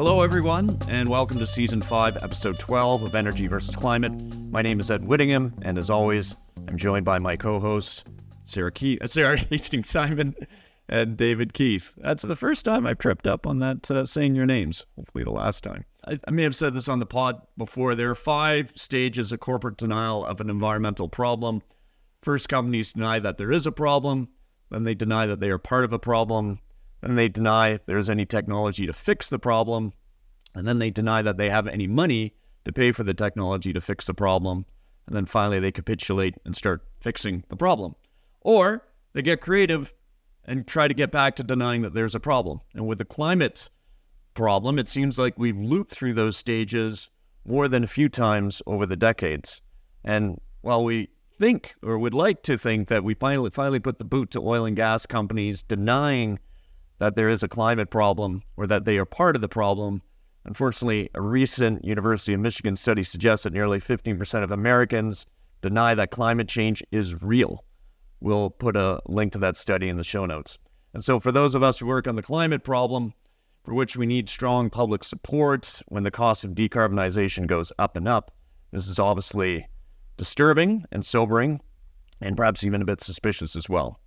Hello, everyone, and welcome to Season 5, Episode 12 of Energy vs. Climate. My name is 𝘗𝘬𝘦𝘥, and as always, I'm joined by my co-hosts, Sara Hastings-Simon and David Keefe. That's the first time I've tripped up on that saying your names. Hopefully the last time. I may have said this on the pod before. There are 5 stages of corporate denial of an environmental problem. First, companies deny that there is a problem. Then they deny that they are part of a problem. Then they deny there's any technology to fix the problem. And then they deny that they have any money to pay for the technology to fix the problem. And then finally they capitulate and start fixing the problem. Or they get creative and try to get back to denying that there's a problem. And with the climate problem, it seems like we've looped through those stages more than a few times over the decades. And while we think, or would like to think, that we finally put the boot to oil and gas companies denying that there is a climate problem or that they are part of the problem, unfortunately, a recent University of Michigan study suggests that nearly 15% of Americans deny that climate change is real. We'll put a link to that study in the show notes. And so for those of us who work on the climate problem, for which we need strong public support when the cost of decarbonization goes up and up, this is obviously disturbing and sobering, and perhaps even a bit suspicious as well.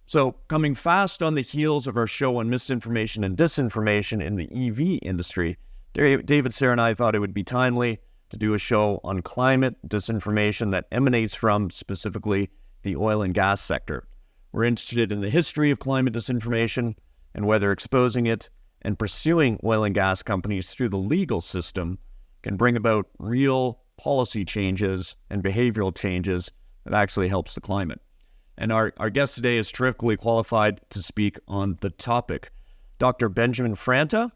So, coming fast on the heels of our show on misinformation and disinformation in the EV industry, David, Sara, and I thought it would be timely to do a show on climate disinformation that emanates from, specifically, the oil and gas sector. We're interested in the history of climate disinformation and whether exposing it and pursuing oil and gas companies through the legal system can bring about real policy changes and behavioral changes that actually helps the climate. And our guest today is terrifically qualified to speak on the topic. Dr. Benjamin Franta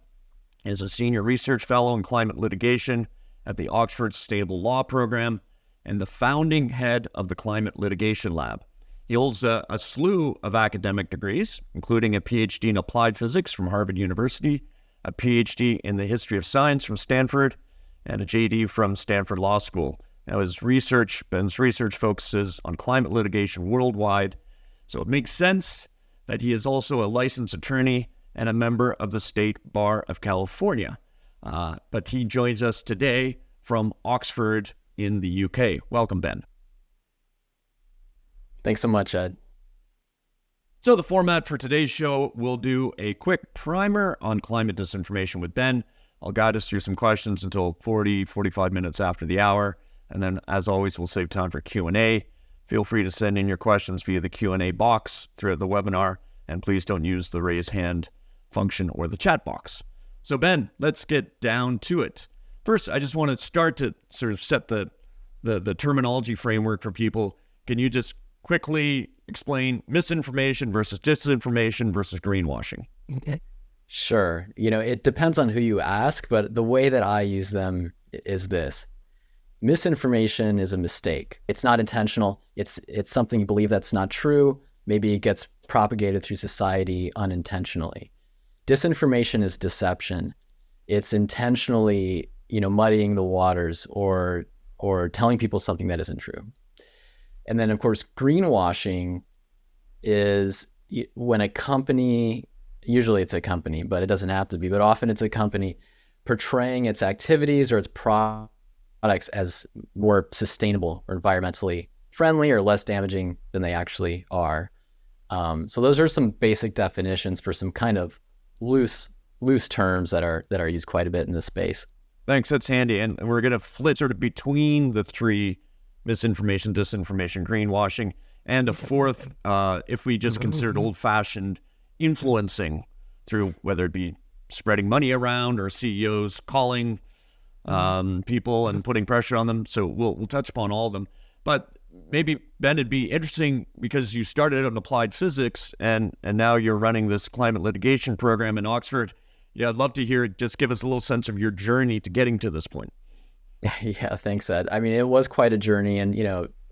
is a senior research fellow in climate litigation at the Oxford Sustainable Law Program and the founding head of the Climate Litigation Lab. He holds a slew of academic degrees, including a PhD in applied physics from Harvard University, a PhD in the history of science from Stanford, and a JD from Stanford Law School. Now, Ben's research focuses on climate litigation worldwide, so it makes sense that he is also a licensed attorney and a member of the State Bar of California. But he joins us today from Oxford in the UK. Welcome, Ben. Thanks so much, Ed. So the format for today's show, we'll do a quick primer on climate disinformation with Ben. I'll guide us through some questions until 45 minutes after the hour. And then, as always, we'll save time for Q&A. Feel free to send in your questions via the Q&A box throughout the webinar, and please don't use the raise hand function or the chat box. So, Ben, let's get down to it. First, I just want to start to sort of set the terminology framework for people. Can you just quickly explain misinformation versus disinformation versus greenwashing? Sure. It depends on who you ask, but the way that I use them is this. Misinformation is a mistake. It's not intentional. It's something you believe that's not true. Maybe it gets propagated through society unintentionally. Disinformation is deception. It's intentionally, muddying the waters or telling people something that isn't true. And then, of course, greenwashing is when a company, usually it's a company, but it doesn't have to be, but often it's a company portraying its activities or its products as more sustainable or environmentally friendly or less damaging than they actually are. So those are some basic definitions for some kind of loose terms that are used quite a bit in this space. Thanks, that's handy. And we're going to flip sort of between the three: misinformation, disinformation, greenwashing, and a fourth, if we just considered old-fashioned influencing through whether it be spreading money around or CEOs calling people and putting pressure on them. So we'll touch upon all of them. But maybe, Ben, it'd be interesting because you started on applied physics and now you're running this climate litigation program in Oxford. Yeah, I'd love to hear, just give us a little sense of your journey to getting to this point. Yeah, thanks, Ed. I mean, it was quite a journey. And,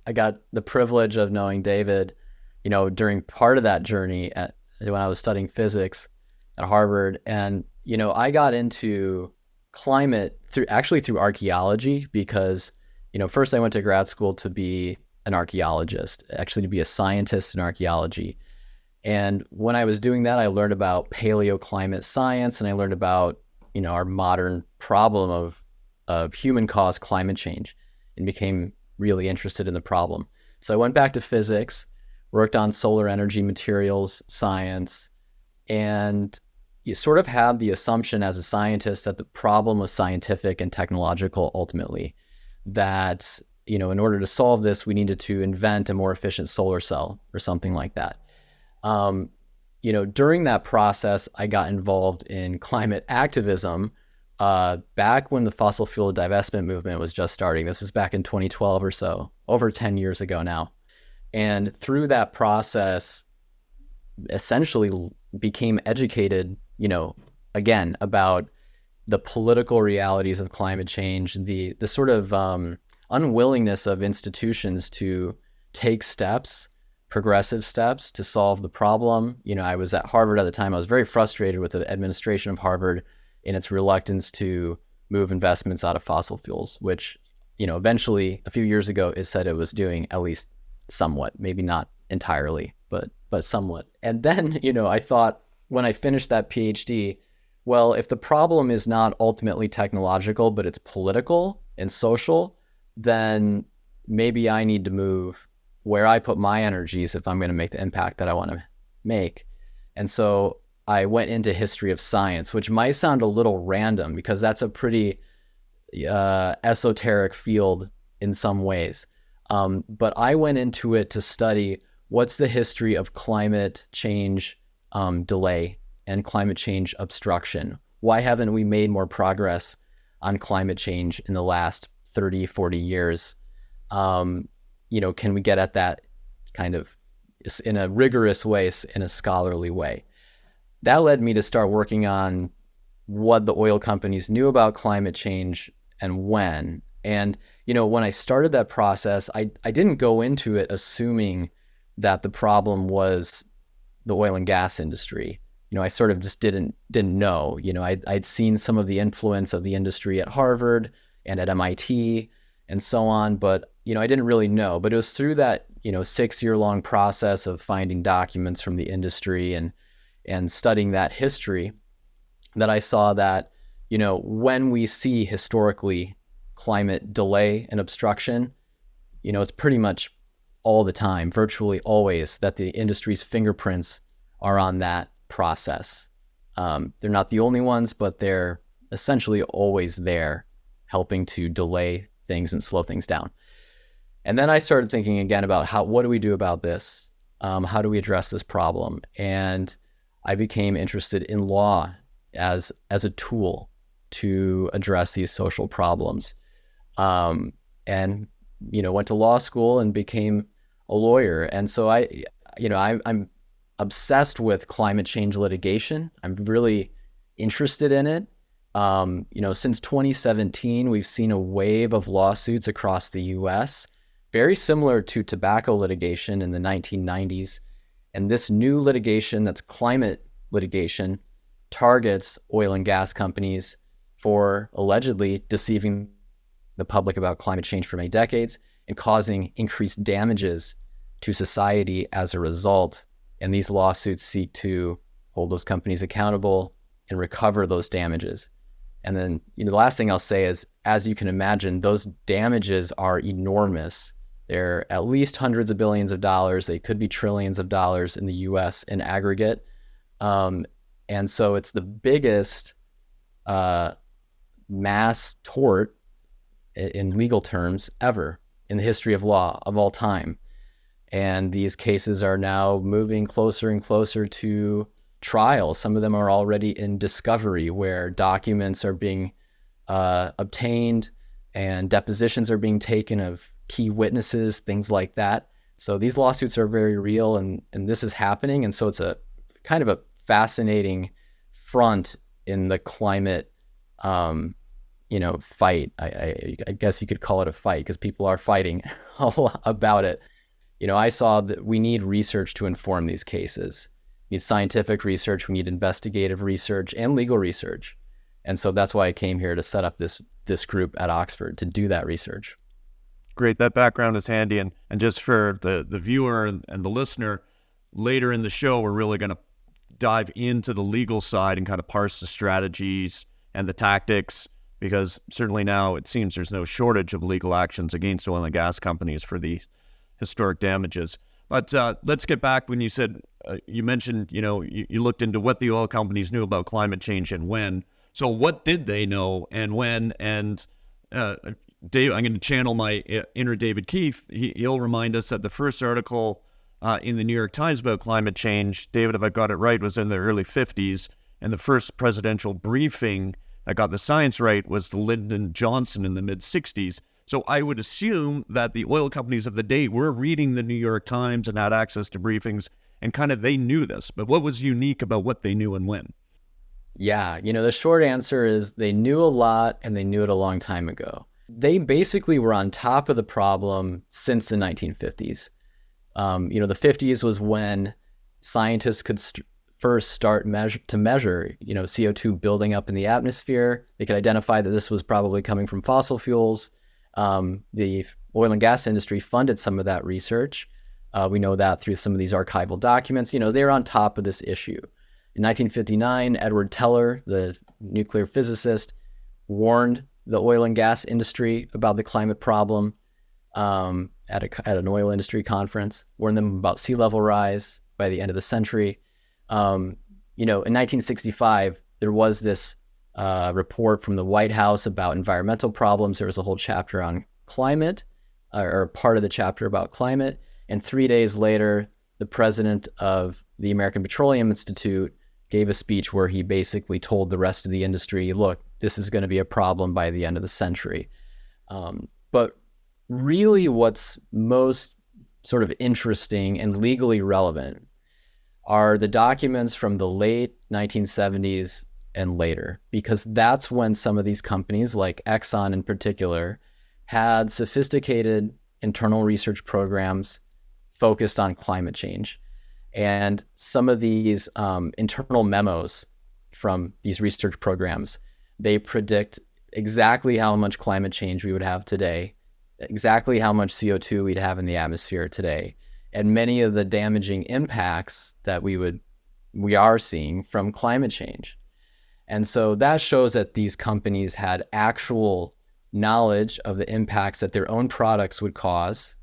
I got the privilege of knowing David, during part of that journey when I was studying physics at Harvard. And, I got into climate through archaeology because, first I went to grad school to be an archaeologist, actually to be a scientist in archaeology. And when I was doing that, I learned about paleoclimate science and I learned about our modern problem of human-caused climate change, and became really interested in the problem. So I went back to physics, worked on solar energy materials science, and you sort of had the assumption as a scientist that the problem was scientific and technological ultimately, that in order to solve this, we needed to invent a more efficient solar cell or something like that. During that process, I got involved in climate activism back when the fossil fuel divestment movement was just starting. This was back in 2012 or so, over 10 years ago now. And through that process, essentially became educated, again, about the political realities of climate change, the sort of unwillingness of institutions to take steps, progressive steps to solve the problem. I was at Harvard at the time. I was very frustrated with the administration of Harvard in its reluctance to move investments out of fossil fuels, which, eventually a few years ago it said it was doing, at least somewhat, maybe not entirely, but somewhat. And then, I thought when I finished that PhD, well, if the problem is not ultimately technological, but it's political and social, then maybe I need to move where I put my energies if I'm going to make the impact that I want to make. And so I went into history of science, which might sound a little random because that's a pretty esoteric field in some ways. But I went into it to study what's the history of climate change delay and climate change obstruction. Why haven't we made more progress on climate change in the last 30, 40 years? Can we get at that kind of in a rigorous way, in a scholarly way? That led me to start working on what the oil companies knew about climate change and when. And, when I started that process, I didn't go into it assuming that the problem was the oil and gas industry. I sort of just didn't know. I'd seen some of the influence of the industry at Harvard and at MIT and so on, but, I didn't really know. But it was through that, 6-year-long process of finding documents from the industry and studying that history that I saw that, when we see historically climate delay and obstruction, it's pretty much all the time, virtually always, that the industry's fingerprints are on that process. They're not the only ones, but they're essentially always there, helping to delay things and slow things down. And then I started thinking again about what do we do about this? How do we address this problem? And I became interested in law as a tool to address these social problems. And went to law school and became a lawyer. And so I'm obsessed with climate change litigation. I'm really interested in it. Since 2017, we've seen a wave of lawsuits across the US, very similar to tobacco litigation in the 1990s. And this new litigation, that's climate litigation, targets oil and gas companies for allegedly deceiving the public about climate change for many decades and causing increased damages to society as a result. And these lawsuits seek to hold those companies accountable and recover those damages. And then, the last thing I'll say is, as you can imagine, those damages are enormous. They're at least hundreds of billions of dollars. They could be trillions of dollars in the US in aggregate. And so it's the biggest mass tort in legal terms ever in the history of law of all time. And these cases are now moving closer and closer to trial. Some of them are already in discovery, where documents are being obtained and depositions are being taken of key witnesses, things like that. So these lawsuits are very real, and this is happening. And so it's a kind of a fascinating front in the climate fight. I guess you could call it a fight because people are fighting a lot about it. I saw that we need research to inform these cases. We need scientific research, we need investigative research and legal research. And so that's why I came here to set up this group at Oxford to do that research. Great. That background is handy. And just for the viewer and the listener, later in the show, we're really going to dive into the legal side and kind of parse the strategies and the tactics, because certainly now it seems there's no shortage of legal actions against oil and gas companies for the historic damages. But let's get back when you said, you mentioned, you looked into what the oil companies knew about climate change and when. So what did they know and when? And Dave, I'm going to channel my inner David Keefe. He'll remind us that the first article in the New York Times about climate change, David, if I got it right, was in the early 50s. And the first presidential briefing that got the science right was to Lyndon Johnson in the mid-60s. So I would assume that the oil companies of the day were reading the New York Times and had access to briefings, and kind of they knew this. But what was unique about what they knew and when? Yeah, the short answer is they knew a lot and they knew it a long time ago. They basically were on top of the problem since the 1950s. The 50s was when scientists could first start to measure, CO2 building up in the atmosphere. They could identify that this was probably coming from fossil fuels. The oil and gas industry funded some of that research. We know that through some of these archival documents. They're on top of this issue. In 1959, 𝘗𝘀𝘀𝘀, the nuclear physicist, warned the oil and gas industry about the climate problem at an oil industry conference, warned them about sea level rise by the end of the century. In 1965, there was this report from the White House about environmental problems. There was a whole chapter on climate, or part of the chapter about climate. And 3 days later, the president of the American Petroleum Institute gave a speech where he basically told the rest of the industry, look, this is going to be a problem by the end of the century. But really what's most sort of interesting and legally relevant are the documents from the late 1970s and later, because that's when some of these companies, like Exxon in particular, had sophisticated internal research programs focused on climate change. And some of these internal memos from these research programs, they predict exactly how much climate change we would have today, exactly how much CO2 we'd have in the atmosphere today, and many of the damaging impacts that we are seeing from climate change. And so that shows that these companies had actual knowledge of the impacts that their own products would cause,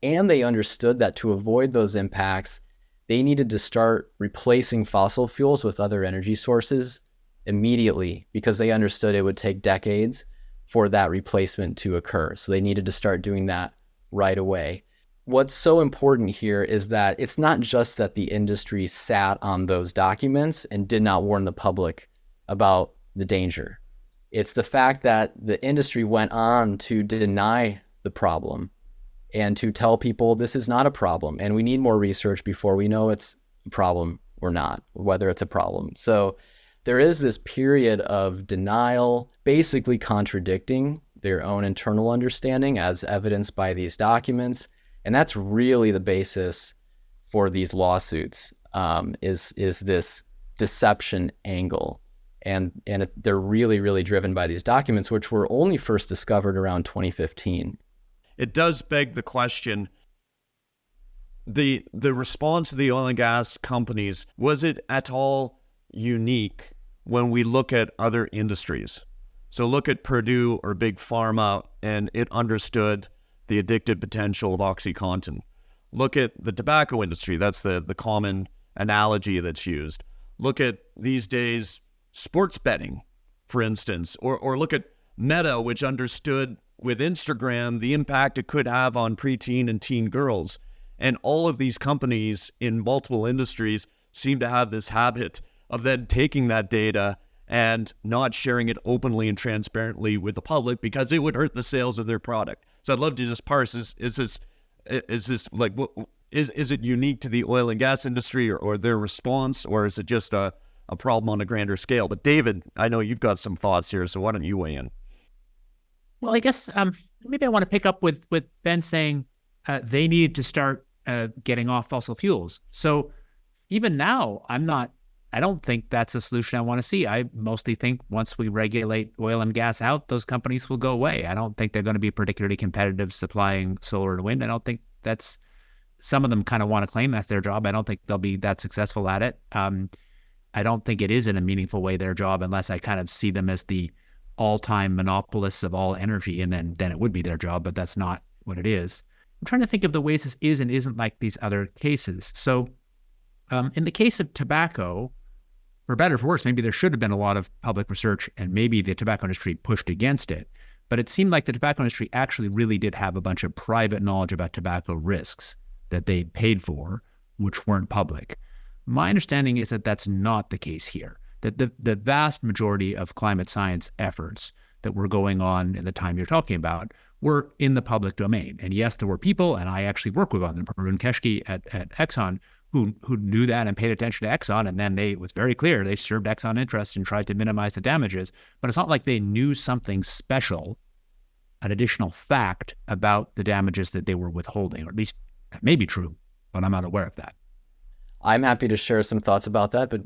and they understood that to avoid those impacts, they needed to start replacing fossil fuels with other energy sources immediately, because they understood it would take decades for that replacement to occur. So they needed to start doing that right away. What's so important here is that it's not just that the industry sat on those documents and did not warn the public about the danger. It's the fact that the industry went on to deny the problem and to tell people this is not a problem and we need more research before we know it's a problem or not, whether it's a problem. So there is this period of denial, basically contradicting their own internal understanding as evidenced by these documents. And that's really the basis for these lawsuits, is this deception angle. And they're really, really driven by these documents, which were only first discovered around 2015. It does beg the question, the response of the oil and gas companies, was it at all unique when we look at other industries? So look at Purdue or Big Pharma, and it understood the addictive potential of OxyContin. Look at the tobacco industry. That's the common analogy that's used. Look at these days sports betting, for instance, or look at Meta, which understood with Instagram the impact it could have on preteen and teen girls. And all of these companies in multiple industries seem to have this habit of then taking that data and not sharing it openly and transparently with the public because it would hurt the sales of their product. So I'd love to just parse, is this like, what is it unique to the oil and gas industry or their response, or is it just a problem on a grander scale? But David, I know you've got some thoughts here, so why don't you weigh in? Well, I guess maybe I want to pick up with Ben saying they needed to start getting off fossil fuels. So even now, I don't think that's a solution I want to see. I mostly think once we regulate oil and gas out, those companies will go away. I don't think they're going to be particularly competitive supplying solar and wind. I don't think some of them kind of want to claim that's their job. I don't think they'll be that successful at it. I don't think it is in a meaningful way their job unless I kind of see them as the all-time monopolists of all energy, and then it would be their job, but that's not what it is. I'm trying to think of the ways this is and isn't like these other cases. So in the case of tobacco, for better or for worse, maybe there should have been a lot of public research and maybe the tobacco industry pushed against it. But it seemed like the tobacco industry actually really did have a bunch of private knowledge about tobacco risks that they paid for, which weren't public. My understanding is that that's not the case here, that the vast majority of climate science efforts that were going on in the time you're talking about were in the public domain. And yes, there were people, and I actually work with them, 𝘗𝘰𝘥𝘰𝘬𝘦 at Exxon, who knew that and paid attention to Exxon, and then it was very clear they served Exxon interests and tried to minimize the damages. But it's not like they knew something special, an additional fact about the damages that they were withholding, or at least that may be true, but I'm not aware of that. I'm happy to share some thoughts about that, but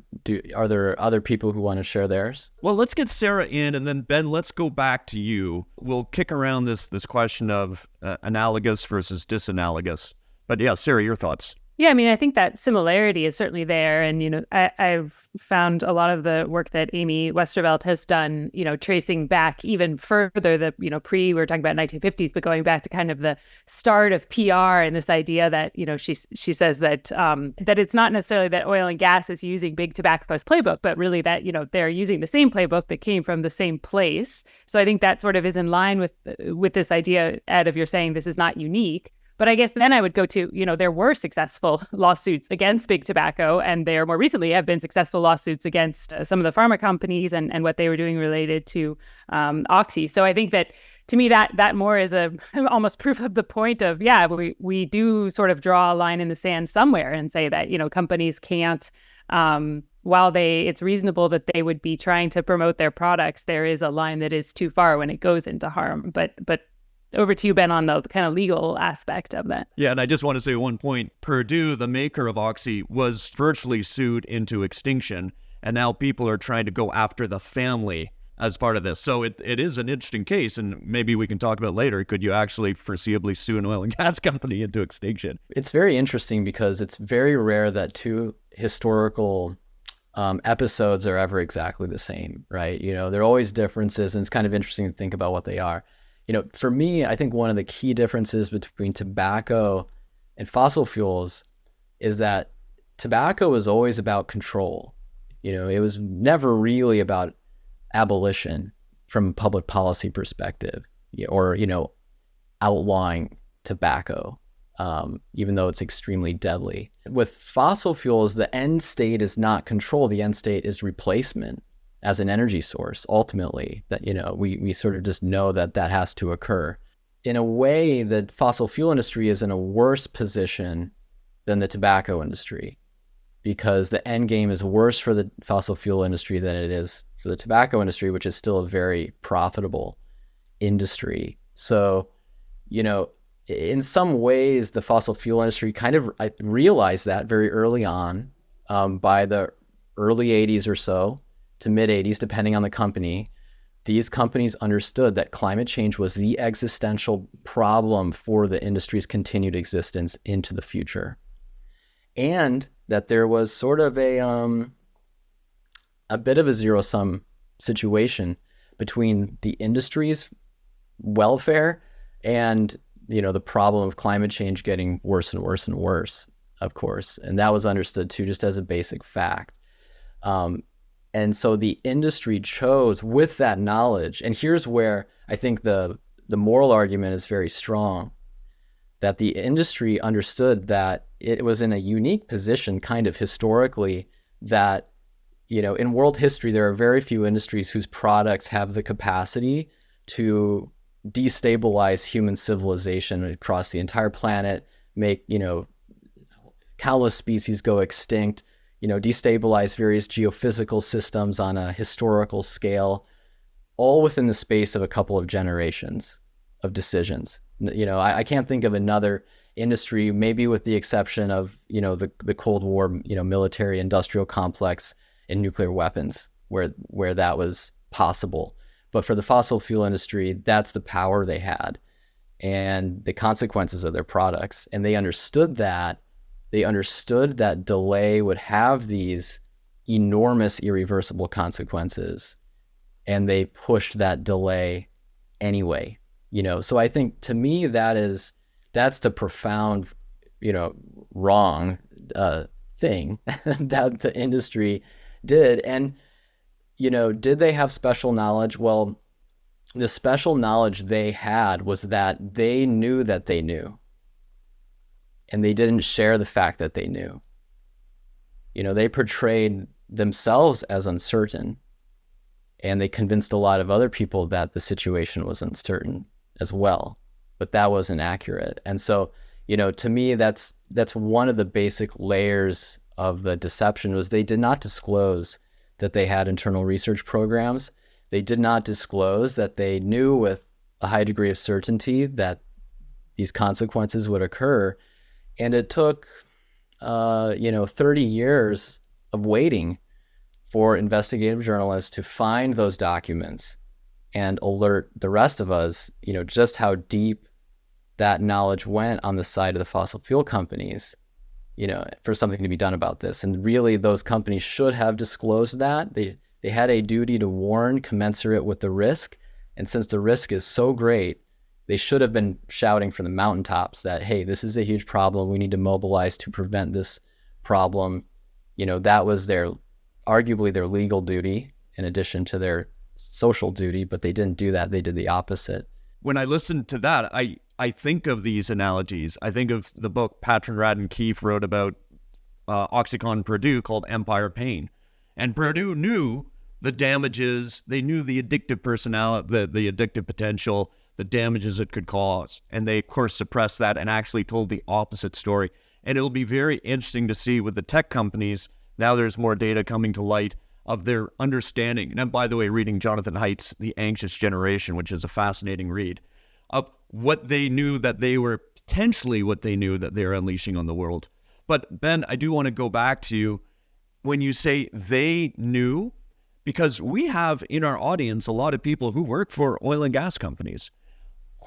are there other people who want to share theirs? Well, let's get Sara in, and then Ben, let's go back to you. We'll kick around this question of analogous versus disanalogous. But yeah, Sara, your thoughts. Yeah, I mean, I think that similarity is certainly there. And, I've found a lot of the work that Amy Westervelt has done, tracing back even further, we were talking about 1950s, but going back to kind of the start of PR and this idea that, she says that that it's not necessarily that oil and gas is using big tobacco's playbook, but really that, they're using the same playbook that came from the same place. So I think that sort of is in line with this idea, Ed, of you're saying this is not unique. But I guess then I would go to, there were successful lawsuits against big tobacco, and there more recently have been successful lawsuits against some of the pharma companies and what they were doing related to oxy. So I think that, to me, that more is a almost proof of the point of, we do sort of draw a line in the sand somewhere and say that, companies can't, while it's reasonable that they would be trying to promote their products, there is a line that is too far when it goes into harm. But over to you, Ben, on the kind of legal aspect of that. Yeah, and I just want to say one point. Purdue, the maker of Oxy, was virtually sued into extinction, and now people are trying to go after the family as part of this. So it is an interesting case, and maybe we can talk about later. Could you actually foreseeably sue an oil and gas company into extinction? It's very interesting because it's very rare that two historical episodes are ever exactly the same, right? There are always differences, and it's kind of interesting to think about what they are. For me, I think one of the key differences between tobacco and fossil fuels is that tobacco was always about control. It was never really about abolition from a public policy perspective, or, outlawing tobacco, even though it's extremely deadly. With fossil fuels, the end state is not control. The end state is replacement as an energy source, ultimately, that, we sort of just know that has to occur. In a way, the fossil fuel industry is in a worse position than the tobacco industry, because the end game is worse for the fossil fuel industry than it is for the tobacco industry, which is still a very profitable industry. So, in some ways, the fossil fuel industry kind of realized that very early on, by the early 80s or so, to mid 80s, depending on the company. These companies understood that climate change was the existential problem for the industry's continued existence into the future. And that there was sort of a bit of a zero-sum situation between the industry's welfare and, the problem of climate change getting worse and worse and worse, of course. And that was understood too, just as a basic fact. And so the industry chose, with that knowledge, and here's where I think the moral argument is very strong, that the industry understood that it was in a unique position, kind of historically, that, in world history, there are very few industries whose products have the capacity to destabilize human civilization across the entire planet, make, countless species go extinct, destabilize various geophysical systems on a historical scale, all within the space of a couple of generations of decisions. I can't think of another industry, maybe with the exception of, the Cold War, military industrial complex and nuclear weapons, where that was possible. But for the fossil fuel industry, that's the power they had and the consequences of their products. And they understood that delay would have these enormous irreversible consequences, and they pushed that delay anyway. So I think, to me, that's the profound, wrong thing that the industry did. And did they have special knowledge? Well, the special knowledge they had was that they knew that they knew, and they didn't share the fact that they knew. They portrayed themselves as uncertain, and they convinced a lot of other people that the situation was uncertain as well, but that wasn't accurate. And so, to me, that's one of the basic layers of the deception, was they did not disclose that they had internal research programs. They did not disclose that they knew with a high degree of certainty that these consequences would occur. And it took, 30 years of waiting for investigative journalists to find those documents and alert the rest of us, just how deep that knowledge went on the side of the fossil fuel companies, for something to be done about this. And really, those companies should have disclosed that. They had a duty to warn commensurate with the risk. And since the risk is so great, they should have been shouting from the mountaintops that, hey, this is a huge problem. We need to mobilize to prevent this problem. That was arguably their legal duty in addition to their social duty, but they didn't do that. They did the opposite. When I listen to that, I think of these analogies. I think of the book Patron Radden Keefe wrote about OxyContin Purdue called Empire Pain. And Purdue knew the damages, they knew the addictive personality, the addictive potential, the damages it could cause. And they, of course, suppressed that and actually told the opposite story. And it'll be very interesting to see with the tech companies, now there's more data coming to light of their understanding. And I'm, by the way, reading Jonathan Haidt's The Anxious Generation, which is a fascinating read, of what they knew that they were, potentially what they knew that they're unleashing on the world. But Ben, I do want to go back to you when you say they knew, because we have in our audience a lot of people who work for oil and gas companies.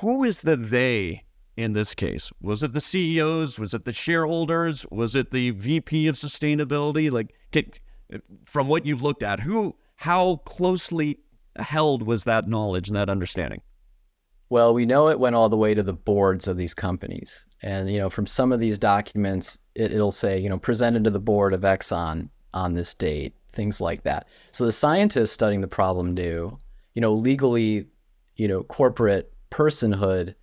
Who is the they in this case? Was it the CEOs? Was it the shareholders? Was it the VP of sustainability? From what you've looked at, how closely held was that knowledge and that understanding? Well, we know it went all the way to the boards of these companies. And, from some of these documents, it'll say, presented to the board of Exxon on this date, things like that. So the scientists studying the problem knew, legally, corporate personhood,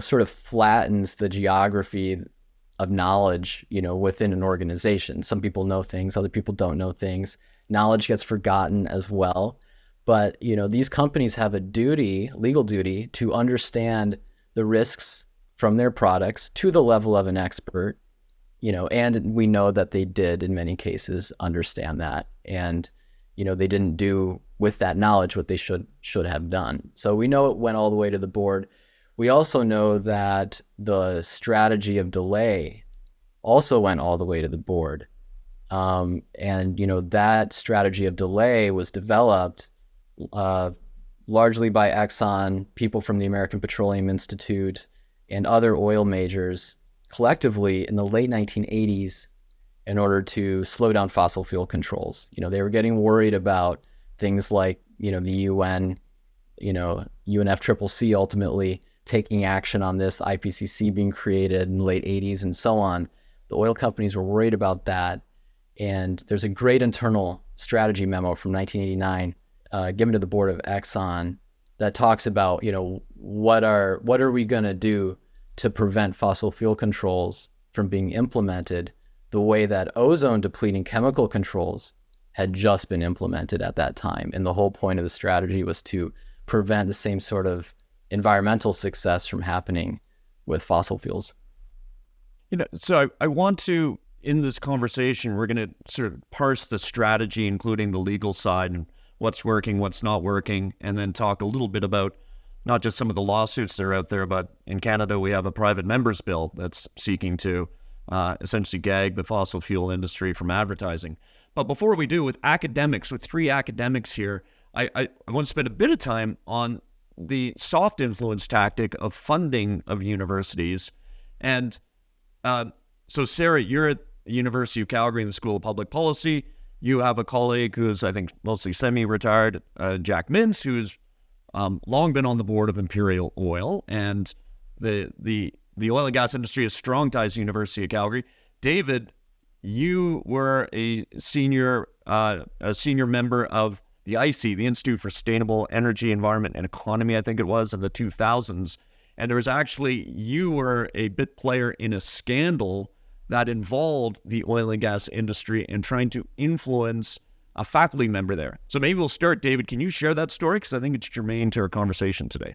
sort of flattens the geography of knowledge, within an organization. Some people know things, other people don't know things. Knowledge gets forgotten as well. But, these companies have a legal duty to understand the risks from their products to the level of an expert, and we know that they did in many cases understand that. And, they didn't do with that knowledge what they should have done. So we know it went all the way to the board. We also know that the strategy of delay also went all the way to the board. And, that strategy of delay was developed largely by Exxon, people from the American Petroleum Institute, and other oil majors collectively in the late 1980s in order to slow down fossil fuel controls. They were getting worried about things like, the UN, UNFCCC ultimately taking action on this, the IPCC being created in the late 80s and so on. The oil companies were worried about that. And there's a great internal strategy memo from 1989 given to the board of Exxon that talks about, what are we going to do to prevent fossil fuel controls from being implemented the way that ozone depleting chemical controls had just been implemented at that time. And the whole point of the strategy was to prevent the same sort of environmental success from happening with fossil fuels. So I want to, in this conversation, we're going to sort of parse the strategy, including the legal side and what's working, what's not working, and then talk a little bit about not just some of the lawsuits that are out there, but in Canada, we have a private members bill that's seeking to essentially gag the fossil fuel industry from advertising. But before we do, with three academics here, I want to spend a bit of time on the soft influence tactic of funding of universities. And so Sara, you're at the University of Calgary in the School of Public Policy. you have a colleague who's, I think, mostly semi-retired, Jack Mintz, who's long been on the board of Imperial Oil, and the oil and gas industry has strong ties to the University of Calgary. David, you were a senior member of the IC, the Institute for Sustainable Energy, Environment, and Economy, I think it was, in the 2000s. And there was actually, you were a bit player in a scandal that involved the oil and gas industry and trying to influence a faculty member there. So maybe we'll start, David. Can you share that story? Because I think it's germane to our conversation today.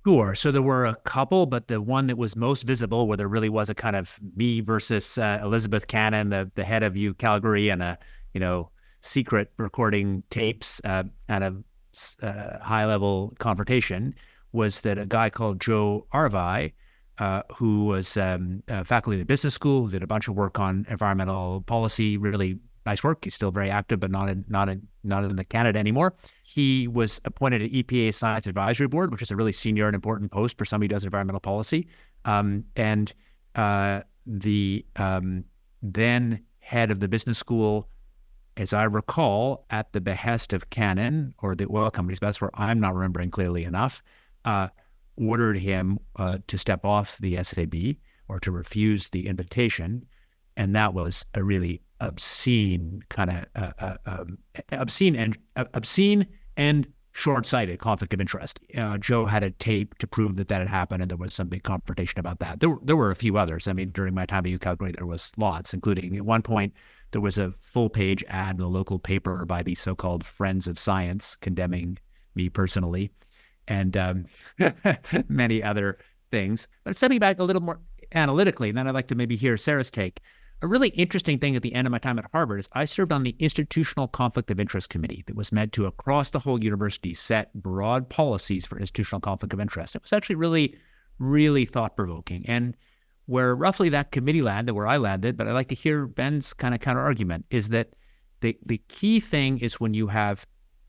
Sure. So there were a couple, but the one that was most visible, where there really was a kind of me versus Elizabeth Cannon, the head of U Calgary, and a secret recording tapes, kind of high level confrontation, was that a guy called 𝘗𝘯𝘰𝘥𝘰𝘯, who was faculty at the business school, did a bunch of work on environmental policy, really nice work. He's still very active, but not in the Canada anymore. He was appointed to EPA Science Advisory Board, which is a really senior and important post for somebody who does environmental policy. And the then head of the business school, as I recall, at the behest of Cannon or the oil companies, that's where I'm not remembering clearly enough, ordered him to step off the SAB or to refuse the invitation. And that was a really obscene kind of obscene and short-sighted conflict of interest. Joe had a tape to prove that had happened, and there was some big confrontation about that. There were a few others. I mean, during my time at U Calgary, there was lots, including at one point there was a full-page ad in a local paper by the so-called Friends of Science condemning me personally, and many other things. But stepping back a little more analytically, and then I'd like to maybe hear Sara's take. A really interesting thing at the end of my time at Harvard is I served on the Institutional Conflict of Interest Committee that was meant to, across the whole university, set broad policies for institutional conflict of interest. It was actually really, really thought-provoking. And where roughly that committee landed, where I landed, but I'd like to hear Ben's kind of counter-argument, is that the key thing is when you have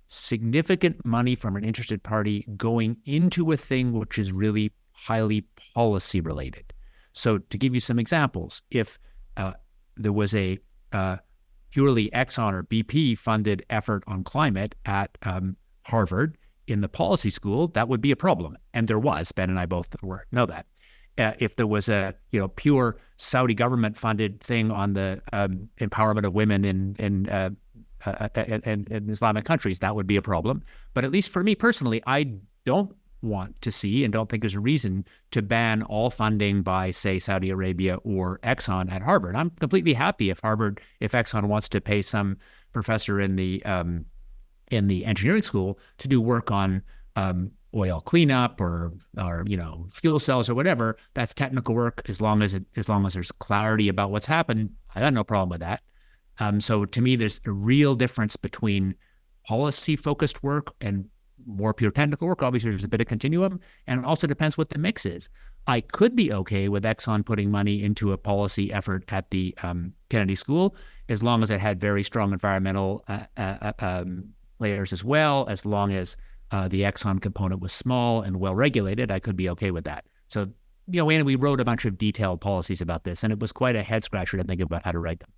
significant money from an interested party going into a thing which is really highly policy-related. So to give you some examples, if there was a purely Exxon or BP funded effort on climate at Harvard in the policy school, that would be a problem. And there was. Ben and I both know that. If there was a pure Saudi government funded thing on the empowerment of women in Islamic countries, that would be a problem. But at least for me personally, I don't want to see and don't think there's a reason to ban all funding by, say, Saudi Arabia or Exxon at Harvard. I'm completely happy if Exxon wants to pay some professor in the engineering school to do work on oil cleanup or fuel cells or whatever. That's technical work. As long as there's clarity about what's happened, I got no problem with that. So to me, there's a real difference between policy-focused work and more pure technical work. Obviously, there's a bit of continuum, and it also depends what the mix is. I could be okay with Exxon putting money into a policy effort at the Kennedy School, as long as it had very strong environmental layers as well, as long as the Exxon component was small and well-regulated. I could be okay with that. So, and we wrote a bunch of detailed policies about this, and it was quite a head-scratcher to think about how to write them.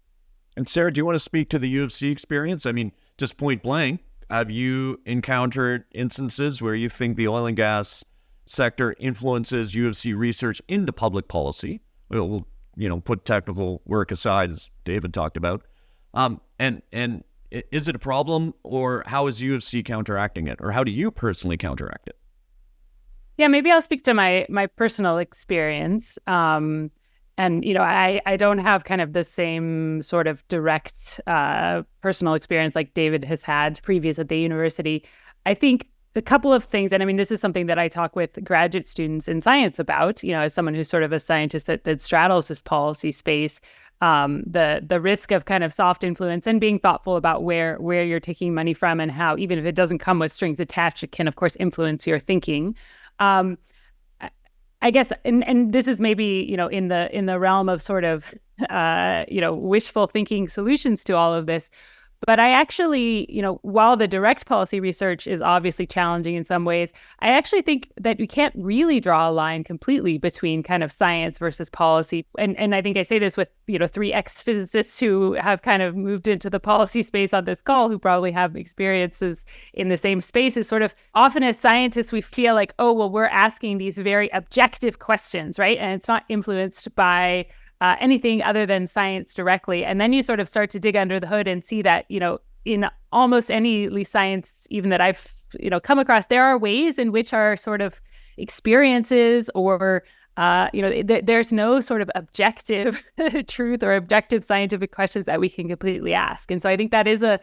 And Sara, do you want to speak to the U of C experience? I mean, just point blank, have you encountered instances where you think the oil and gas sector influences U of C research into public policy? We'll put technical work aside, as David talked about. And is it a problem, or how is U of C counteracting it, or how do you personally counteract it? Yeah, maybe I'll speak to my personal experience. And, I don't have kind of the same sort of direct personal experience like David has had previous at the university. I think a couple of things, and I mean, this is something that I talk with graduate students in science about, as someone who's sort of a scientist that straddles this policy space, the risk of kind of soft influence and being thoughtful about where you're taking money from and how, even if it doesn't come with strings attached, it can, of course, influence your thinking. I guess, and this is maybe, in the realm of sort of, wishful thinking solutions to all of this. But I actually, while the direct policy research is obviously challenging in some ways, I actually think that we can't really draw a line completely between kind of science versus policy. And I think I say this with, 3 ex-physicists who have kind of moved into the policy space on this call, who probably have experiences in the same space. Is sort of often as scientists, we feel like, oh, well, we're asking these very objective questions, right? And it's not influenced by anything other than science directly. And then you sort of start to dig under the hood and see that, in almost any science, even that I've, come across, there are ways in which our sort of experiences or, there's no sort of objective truth or objective scientific questions that we can completely ask. And so I think there's a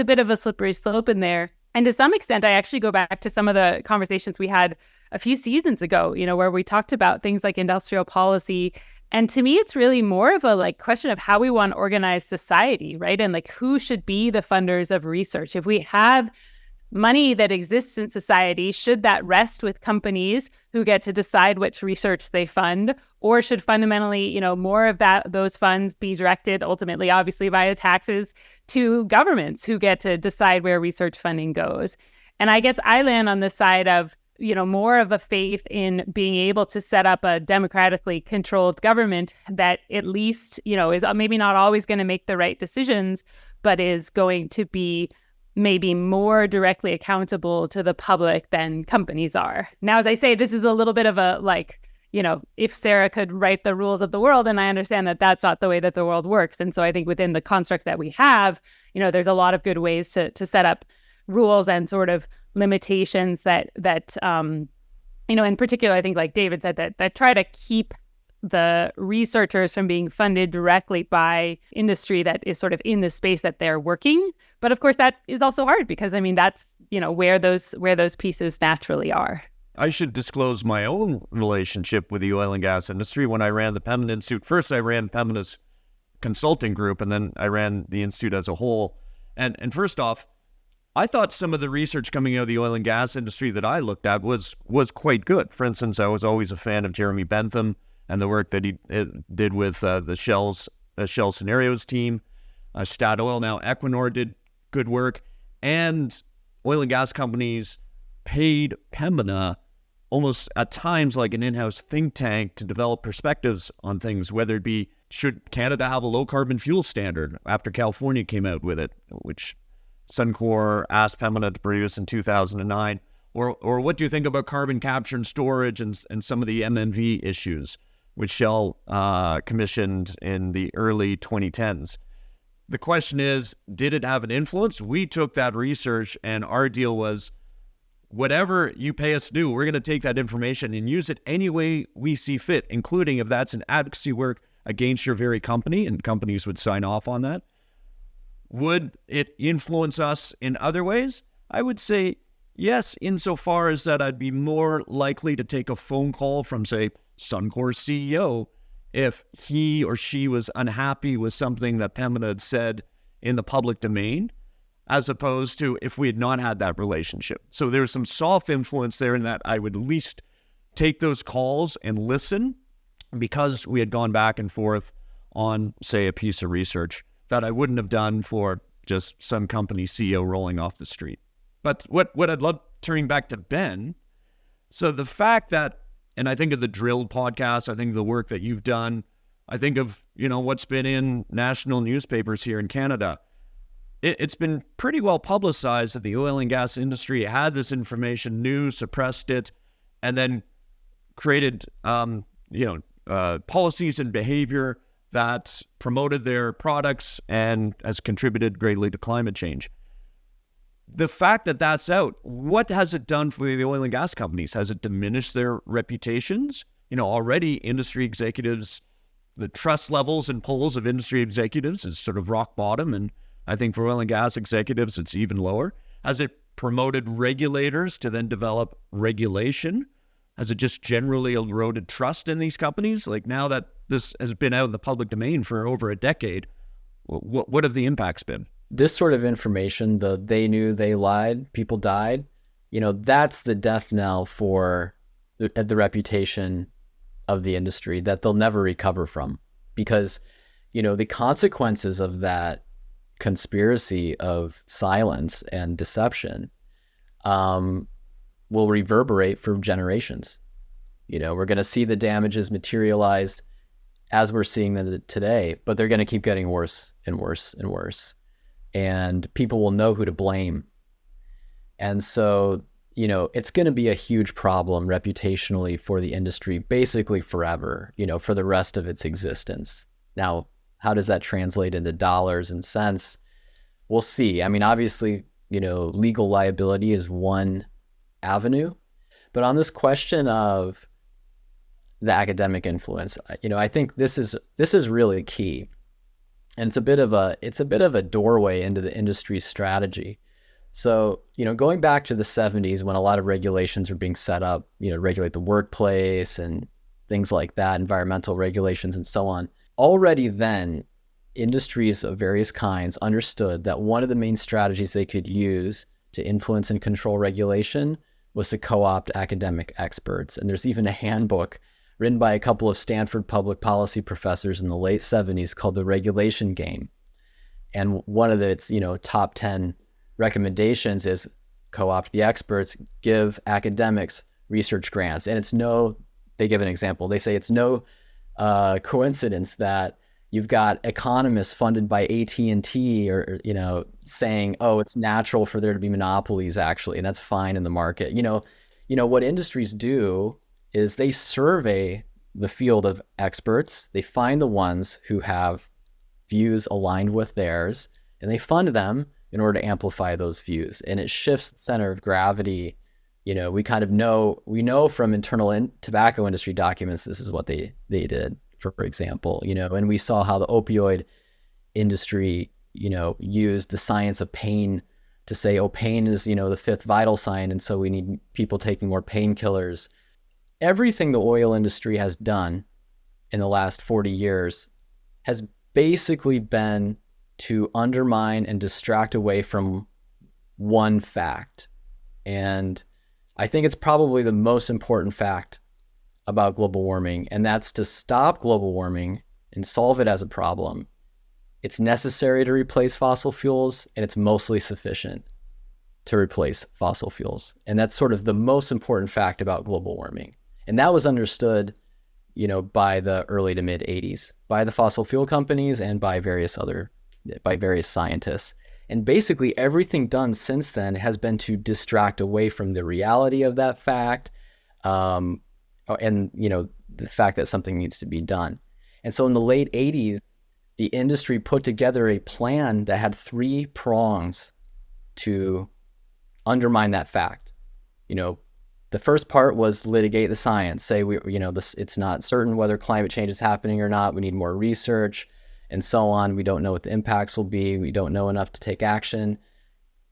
bit of a slippery slope in there. And to some extent, I actually go back to some of the conversations we had a few seasons ago, where we talked about things like industrial policy. And to me, it's really more of a question of how we want to organize society, right? And who should be the funders of research? If we have money that exists in society, should that rest with companies who get to decide which research they fund? Or should fundamentally, more of those funds be directed ultimately, obviously via taxes, to governments who get to decide where research funding goes? And I guess I land on the side of, more of a faith in being able to set up a democratically controlled government that at least, is maybe not always going to make the right decisions, but is going to be maybe more directly accountable to the public than companies are. Now, as I say, this is a little bit of a if Sara could write the rules of the world, and I understand that that's not the way that the world works. And so I think within the construct that we have, there's a lot of good ways to set up rules and sort of limitations that in particular, I think like David said, that try to keep the researchers from being funded directly by industry that is sort of in the space that they're working. But of course, that is also hard because that's where those pieces naturally are. I should disclose my own relationship with the oil and gas industry. When I ran the Pembina Institute, first I ran Pembina's consulting group, and then I ran the Institute as a whole. And first off, I thought some of the research coming out of the oil and gas industry that I looked at was quite good. For instance, I was always a fan of Jeremy Bentham and the work that he did with the 𝘗𝘯𝘰𝘬𝘦 team. Statoil, now Equinor, did good work. And oil and gas companies paid Pembina almost at times like an in-house think tank to develop perspectives on things, whether it be, should Canada have a low-carbon fuel standard after California came out with it, which Suncor asked Pembina to produce in 2009, or what do you think about carbon capture and storage and some of the MNV issues, which Shell commissioned in the early 2010s? The question is, did it have an influence? We took that research, and our deal was, whatever you pay us to do, we're going to take that information and use it any way we see fit, including if that's an advocacy work against your very company, and companies would sign off on that. Would it influence us in other ways? I would say yes, insofar as that I'd be more likely to take a phone call from, say, Suncor's CEO if he or she was unhappy with something that Pembina had said in the public domain, as opposed to if we had not had that relationship. So there's some soft influence there in that I would at least take those calls and listen because we had gone back and forth on, say, a piece of research that I wouldn't have done for just some company CEO rolling off the street. But what I'd love, turning back to Ben, so the fact that, and I think of the Drilled podcast, I think of the work that you've done, I think of, what's been in national newspapers here in Canada. It's been pretty well publicized that the oil and gas industry had this information, knew, suppressed it, and then created, policies and behavior that promoted their products and has contributed greatly to climate change. The fact that that's out, what has it done for the oil and gas companies? Has it diminished their reputations? Already industry executives, the trust levels and polls of industry executives is sort of rock bottom, and I think for oil and gas executives, it's even lower. Has it promoted regulators to then develop regulation? Has it just generally eroded trust in these companies? Like, now that this has been out in the public domain for over a decade, what have the impacts been? This sort of information, they knew they lied, people died, that's the death knell for the reputation of the industry that they'll never recover from. Because, the consequences of that conspiracy of silence and deception will reverberate for generations. We're going to see the damages materialized as we're seeing them today, but they're going to keep getting worse and worse and worse. And people will know who to blame. And so, it's going to be a huge problem reputationally for the industry, basically forever, for the rest of its existence. Now, how does that translate into dollars and cents? We'll see. I mean, obviously, legal liability is one avenue, but on this question of the academic influence, I think this is really key. And it's a bit of a doorway into the industry's strategy. So, going back to the 70s when a lot of regulations were being set up, regulate the workplace and things like that, environmental regulations and so on. Already then, industries of various kinds understood that one of the main strategies they could use to influence and control regulation was to co-opt academic experts. And there's even a handbook written by a couple of Stanford public policy professors in the late 70s called The Regulation Game. And one of its, top 10 recommendations is co-opt the experts, give academics research grants. And they give an example. They say it's no coincidence that you've got economists funded by AT&T or, saying, oh, it's natural for there to be monopolies actually, and that's fine in the market. What industries do is they survey the field of experts. They find the ones who have views aligned with theirs, and they fund them in order to amplify those views. And it shifts the center of gravity. We know from internal tobacco industry documents, this is what they did, for example, and we saw how the opioid industry, used the science of pain to say, oh, pain is, the fifth vital sign. And so we need people taking more painkillers. Everything the oil industry has done in the last 40 years has basically been to undermine and distract away from one fact. And I think it's probably the most important fact about global warming, and that's to stop global warming and solve it as a problem. It's necessary to replace fossil fuels, and it's mostly sufficient to replace fossil fuels. And that's sort of the most important fact about global warming. And that was understood, by the early to mid 80s, by the fossil fuel companies and by various scientists. And basically everything done since then has been to distract away from the reality of that fact, and the fact that something needs to be done. And so in the late 80s, the industry put together a plan that had 3 prongs to undermine that fact. The first part was litigate the science, say it's not certain whether climate change is happening or not. We need more research and so on. We don't know what the impacts will be. We don't know enough to take action.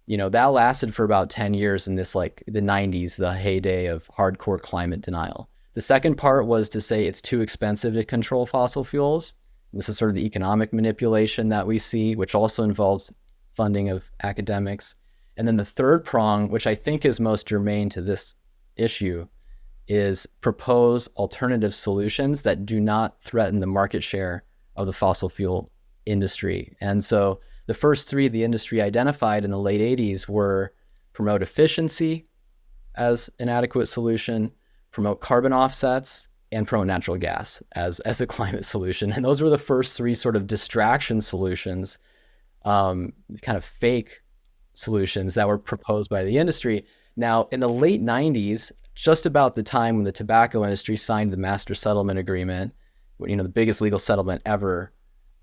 That lasted for about 10 years in this, like the 90s, the heyday of hardcore climate denial. The second part was to say it's too expensive to control fossil fuels. This is sort of the economic manipulation that we see, which also involves funding of academics. And then the third prong, which I think is most germane to this issue, is propose alternative solutions that do not threaten the market share of the fossil fuel industry. And so the first 3 the industry identified in the late 80s were promote efficiency as an adequate solution, promote carbon offsets, and promote natural gas as a climate solution. And those were the first 3 sort of distraction solutions, kind of fake solutions that were proposed by the industry. Now, in the late 90s, just about the time when the tobacco industry signed the Master Settlement Agreement, the biggest legal settlement ever,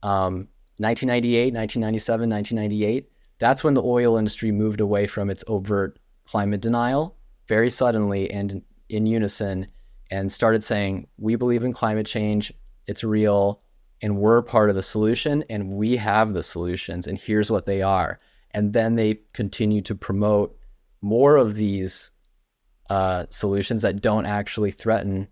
1998, 1997, 1998, that's when the oil industry moved away from its overt climate denial very suddenly and in unison and started saying, we believe in climate change, it's real, and we're part of the solution, and we have the solutions, and here's what they are. And then they continue to promote more of these solutions that don't actually threaten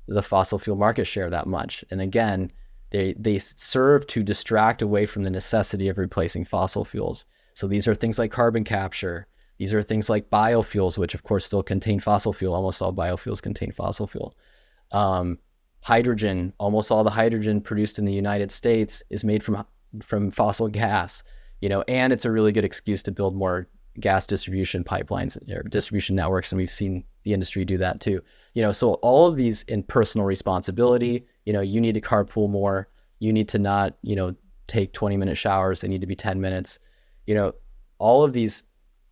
the fossil fuel market share that much. And again, they serve to distract away from the necessity of replacing fossil fuels. So these are things like carbon capture. These are things like biofuels, which of course still contain fossil fuel. Almost all biofuels contain fossil fuel. Hydrogen, almost all the hydrogen produced in the United States is made from fossil gas. and it's a really good excuse to build more gas distribution pipelines or distribution networks. And we've seen the industry do that too. So all of these in personal responsibility, you need to carpool more. You need to not, take 20-minute showers. They need to be 10 minutes. All of these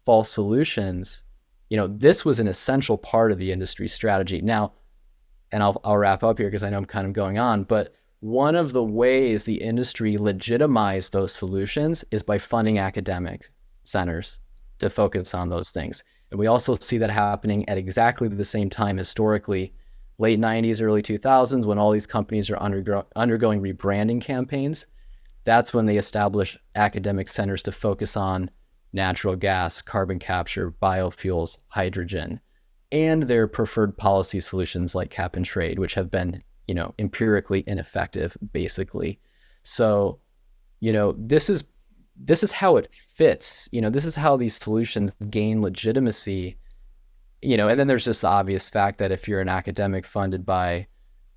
false solutions, this was an essential part of the industry strategy. Now, and I'll wrap up here because I know I'm kind of going on, but one of the ways the industry legitimized those solutions is by funding academic centers to focus on those things. And we also see that happening at exactly the same time historically, late 90s, early 2000s, when all these companies are undergoing rebranding campaigns. That's when they establish academic centers to focus on natural gas, carbon capture, biofuels, hydrogen, and their preferred policy solutions like cap and trade, which have been, empirically ineffective, basically. So, this is how it fits. This is how these solutions gain legitimacy. And then there's just the obvious fact that if you're an academic funded by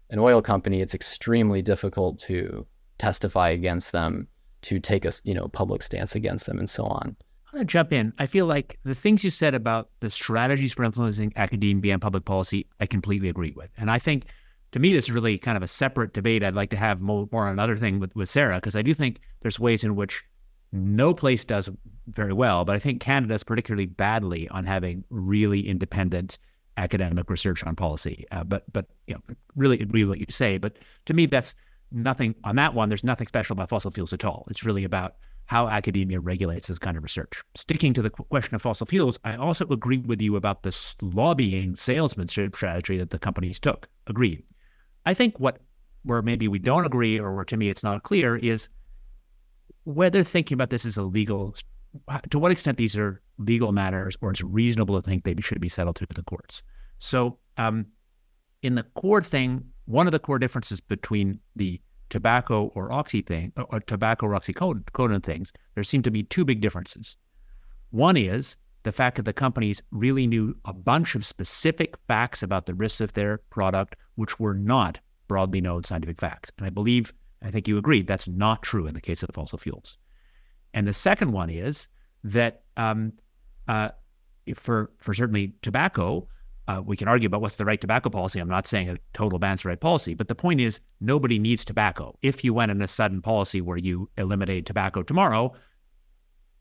an oil company, it's extremely difficult to testify against them, to take a public stance against them, and so on. I'm going to jump in. I feel like the things you said about the strategies for influencing academia and public policy, I completely agree with. And I think, to me, this is really kind of a separate debate. I'd like to have more on another thing with Sara, because I do think there's ways in which no place does very well, but I think Canada does particularly badly on having really independent academic research on policy. But really agree with what you say. But to me, that's nothing on that one. There's nothing special about fossil fuels at all. It's really about how academia regulates this kind of research. Sticking to the question of fossil fuels, I also agree with you about this lobbying salesmanship strategy that the companies took. Agreed. I think where maybe we don't agree, or where to me it's not clear, is whether thinking about this is illegal, to what extent these are legal matters, or it's reasonable to think they should be settled through the courts. So in the core thing, one of the core differences between the tobacco or oxy thing, or tobacco or oxycodone things, there seem to be two big differences. One is the fact that the companies really knew a bunch of specific facts about the risks of their product, which were not broadly known scientific facts. And I think you agree, that's not true in the case of fossil fuels. And the second one is that for certainly tobacco, we can argue about what's the right tobacco policy. I'm not saying a total ban's the right policy, but the point is nobody needs tobacco. If you went in a sudden policy where you eliminate tobacco tomorrow,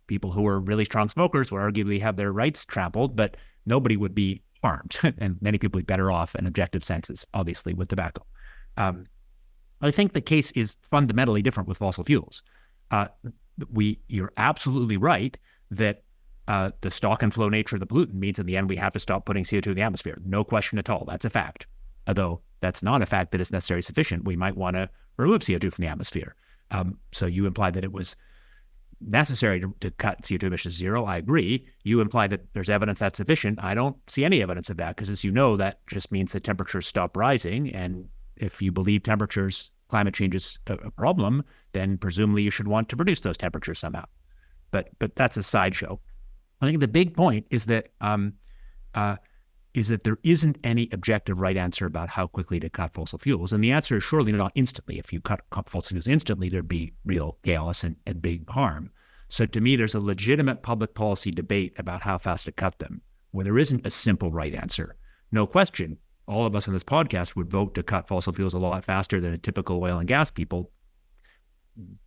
people who are really strong smokers would arguably have their rights trampled, but nobody would be harmed. And many people would be better off in objective senses, obviously, with tobacco. I think the case is fundamentally different with fossil fuels. You're absolutely right that the stock and flow nature of the pollutant means in the end we have to stop putting CO2 in the atmosphere. No question at all. That's a fact. Although that's not a fact that is necessarily sufficient. We might want to remove CO2 from the atmosphere. So you implied that it was necessary to cut CO2 emissions zero. I agree. You implied that there's evidence that's sufficient. I don't see any evidence of that, because as you know, that just means that temperatures stop rising. And if you believe climate change is a problem, then presumably you should want to reduce those temperatures somehow. But that's a sideshow. I think the big point is that there isn't any objective right answer about how quickly to cut fossil fuels. And the answer is surely not instantly. If you cut fossil fuels instantly, there'd be real chaos and big harm. So to me, there's a legitimate public policy debate about how fast to cut them, where there isn't a simple right answer. No question, all of us on this podcast would vote to cut fossil fuels a lot faster than a typical oil and gas people.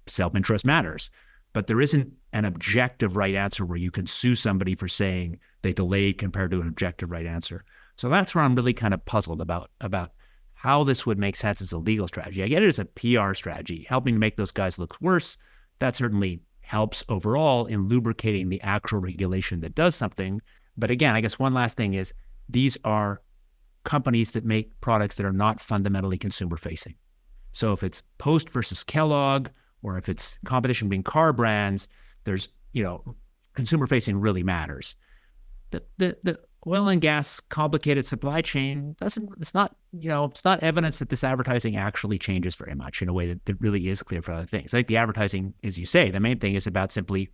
Self-interest matters. But there isn't an objective right answer where you can sue somebody for saying they delayed compared to an objective right answer. So that's where I'm really kind of puzzled about how this would make sense as a legal strategy. I get it as a PR strategy, helping to make those guys look worse. That certainly helps overall in lubricating the actual regulation that does something. But again, I guess one last thing is these are companies that make products that are not fundamentally consumer facing. So if it's Post versus Kellogg, or if it's competition between car brands, there's, consumer facing really matters. The oil and gas complicated supply chain it's not evidence that this advertising actually changes very much in a way that really is clear for other things. I think the advertising, as you say, the main thing is about simply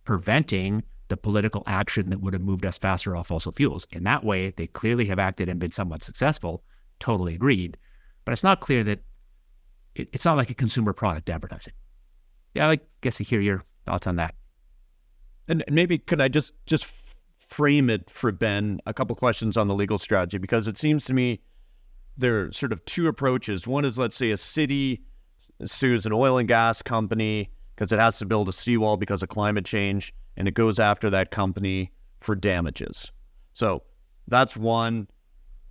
preventing the political action that would have moved us faster off fossil fuels. In that way, they clearly have acted and been somewhat successful. Totally agreed. But it's not clear that it's not like a consumer product advertising. Yeah, I guess I hear your Thoughts on that? And maybe could I just frame it for Ben, a couple questions on the legal strategy, because it seems to me there are sort of two approaches. One is, let's say a city sues an oil and gas company because it has to build a seawall because of climate change, and it goes after that company for damages. So that's one.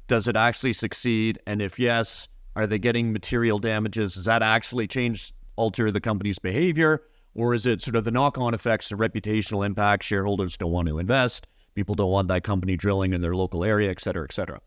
Does it actually succeed? And if yes, are they getting material damages? Does that actually alter the company's behavior? Or is it sort of the knock-on effects, the reputational impact, shareholders don't want to invest, people don't want that company drilling in their local area, et cetera, et cetera.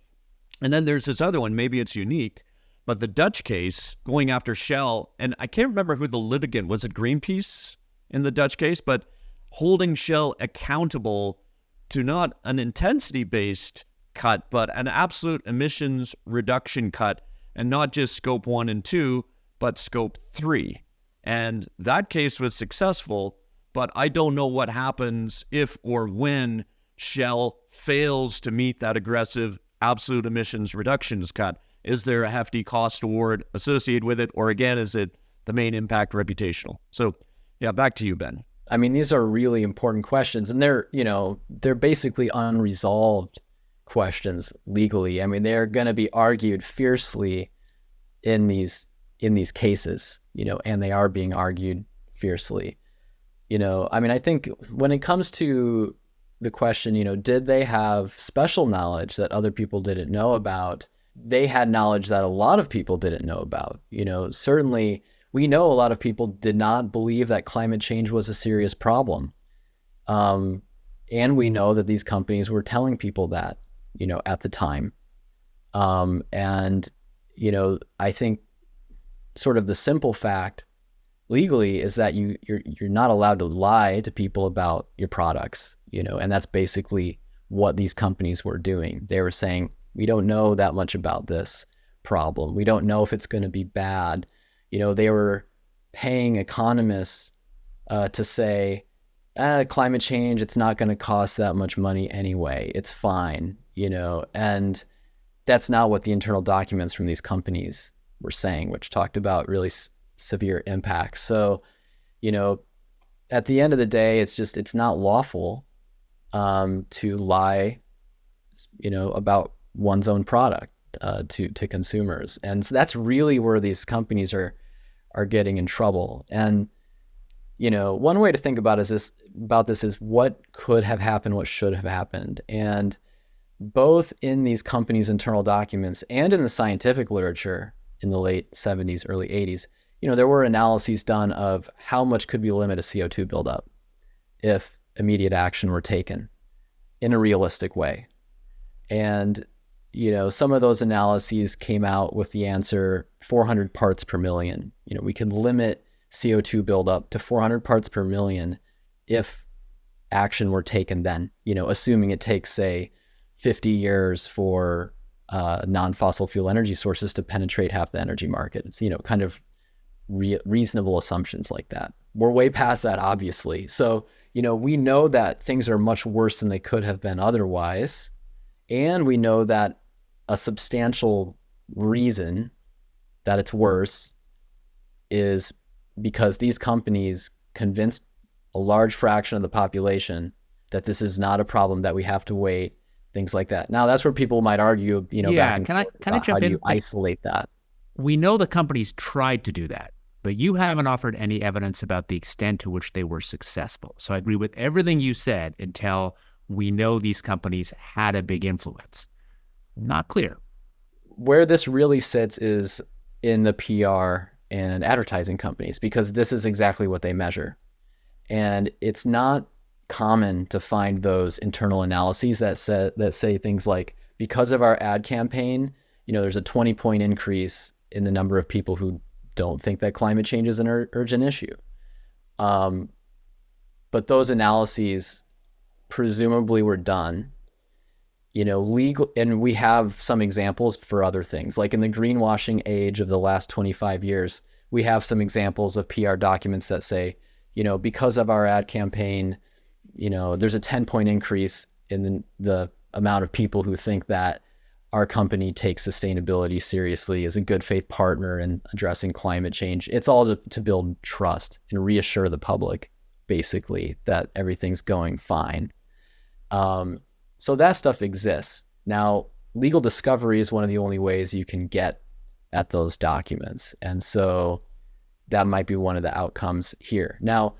And then there's this other one, maybe it's unique, but the Dutch case going after Shell, and I can't remember who the litigant was. It Greenpeace in the Dutch case, but holding Shell accountable to not an intensity-based cut, but an absolute emissions reduction cut, and not just scope 1 and 2, but scope 3. And that case was successful, but I don't know what happens if or when Shell fails to meet that aggressive absolute emissions reductions cut. Is there a hefty cost award associated with it? Or again, is it the main impact reputational? So yeah, back to you, Ben. I mean, these are really important questions, and they're basically unresolved questions legally. I mean, they're going to be argued fiercely in these cases, and they are being argued fiercely. I mean, I think when it comes to the question, did they have special knowledge that other people didn't know about? They had knowledge that a lot of people didn't know about. Certainly we know a lot of people did not believe that climate change was a serious problem. And we know that these companies were telling people that, at the time. And I think sort of the simple fact legally is that you're not allowed to lie to people about your products, and that's basically what these companies were doing. They were saying, we don't know that much about this problem. We don't know if it's going to be bad. They were paying economists to say, climate change, it's not going to cost that much money anyway. It's fine, and that's not what the internal documents from these companies were saying, which talked about really severe impacts. So, at the end of the day, it's not lawful to lie, about one's own product to consumers. And so that's really where these companies are getting in trouble. And, one way to think about this is what could have happened, what should have happened. And both in these companies' internal documents and in the scientific literature in the late 70s, early 80s, there were analyses done of how much could we limit a CO2 buildup if immediate action were taken in a realistic way. And, some of those analyses came out with the answer 400 parts per million. We can limit CO2 buildup to 400 parts per million if action were taken then, assuming it takes, say, 50 years for non-fossil fuel energy sources to penetrate half the energy market. It's, kind of reasonable assumptions like that. We're way past that, obviously. So, we know that things are much worse than they could have been otherwise. And we know that a substantial reason that it's worse is because these companies convinced a large fraction of the population that this is not a problem, that we have to wait, things like that. Now, that's where people might argue, back and forth about how do you isolate that? We know the companies tried to do that, but you haven't offered any evidence about the extent to which they were successful. So I agree with everything you said until we know these companies had a big influence. Not clear. Where this really sits is in the PR and advertising companies, because this is exactly what they measure. And it's not common to find those internal analyses that say things like, because of our ad campaign, there's a 20-point increase in the number of people who don't think that climate change is an urgent issue. But those analyses presumably were done, legal, and we have some examples for other things. Like in the greenwashing age of the last 25 years, we have some examples of PR documents that say, because of our ad campaign, there's a 10-point increase in the amount of people who think that our company takes sustainability seriously, is a good faith partner in addressing climate change. It's all to build trust and reassure the public basically, that everything's going fine. So that stuff exists. Now, legal discovery is one of the only ways you can get at those documents. And so that might be one of the outcomes here. Now,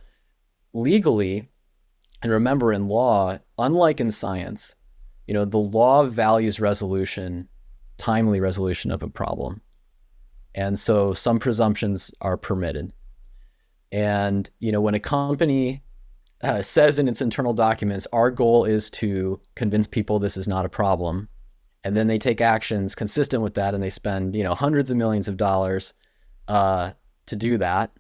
legally, and remember in law, unlike in science, the law values resolution, timely resolution of a problem. And so some presumptions are permitted. And, when a company says in its internal documents, our goal is to convince people this is not a problem, and then they take actions consistent with that, and they spend, hundreds of millions of dollars to do that,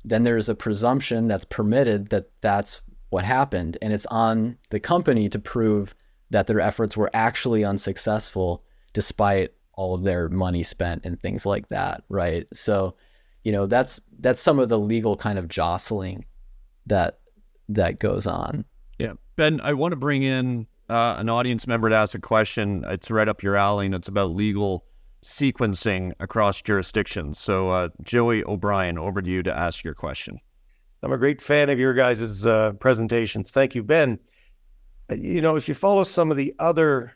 then there's a presumption that's permitted that that's what happened. And it's on the company to prove that their efforts were actually unsuccessful despite all of their money spent and things like that, right? So, that's some of the legal kind of jostling that goes on. Yeah. Ben, I want to bring in an audience member to ask a question. It's right up your alley, and it's about legal sequencing across jurisdictions. So Joey O'Brien, over to you to ask your question. I'm a great fan of your guys' presentations. Thank you, Ben. If you follow some of the other